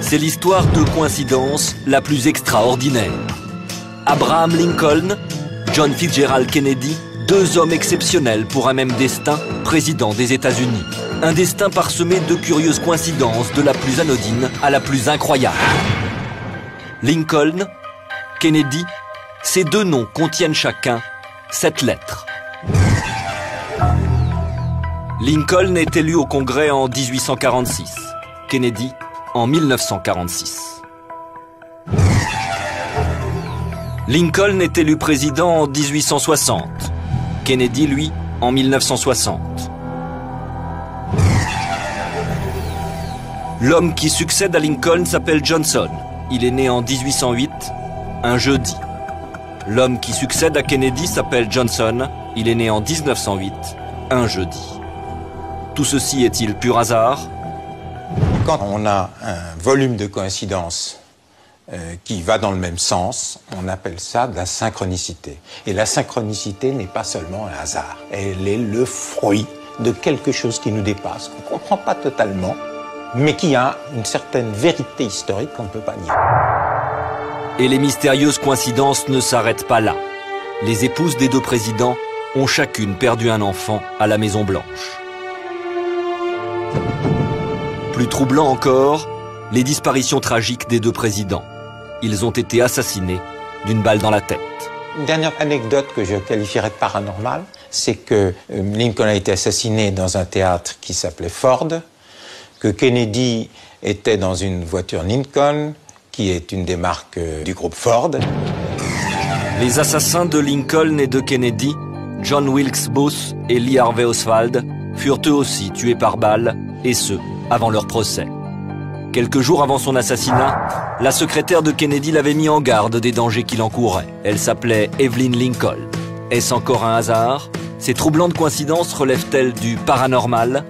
C'est l'histoire de coïncidence la plus extraordinaire. Abraham Lincoln, John Fitzgerald Kennedy, deux hommes exceptionnels pour un même destin, président des États-Unis. Un destin parsemé de curieuses coïncidences, de la plus anodine à la plus incroyable. Lincoln, Kennedy, ces deux noms contiennent chacun 7 lettres. Lincoln est élu au Congrès en 1846, Kennedy en 1946. Lincoln est élu président en 1860, Kennedy, lui, en 1960. L'homme qui succède à Lincoln s'appelle Johnson. Il est né en 1808, un jeudi. L'homme qui succède à Kennedy s'appelle Johnson. Il est né en 1908, un jeudi. Tout ceci est-il pur hasard? Quand on a un volume de coïncidences qui va dans le même sens, on appelle ça de la synchronicité. Et la synchronicité n'est pas seulement un hasard. Elle est le fruit de quelque chose qui nous dépasse, qu'on ne comprend pas totalement, mais qui a une certaine vérité historique qu'on ne peut pas nier. Et les mystérieuses coïncidences ne s'arrêtent pas là. Les épouses des deux présidents ont chacune perdu un enfant à la Maison-Blanche. Plus troublant encore, les disparitions tragiques des deux présidents. Ils ont été assassinés d'une balle dans la tête. Une dernière anecdote que je qualifierais de paranormale, c'est que Lincoln a été assassiné dans un théâtre qui s'appelait Ford, que Kennedy était dans une voiture Lincoln, qui est une des marques du groupe Ford. Les assassins de Lincoln et de Kennedy, John Wilkes Booth et Lee Harvey Oswald, furent eux aussi tués par balle, et ce, avant leur procès. Quelques jours avant son assassinat, la secrétaire de Kennedy l'avait mis en garde des dangers qu'il encourait. Elle s'appelait Evelyn Lincoln. Est-ce encore un hasard? Ces troublantes coïncidences relèvent-elles du paranormal?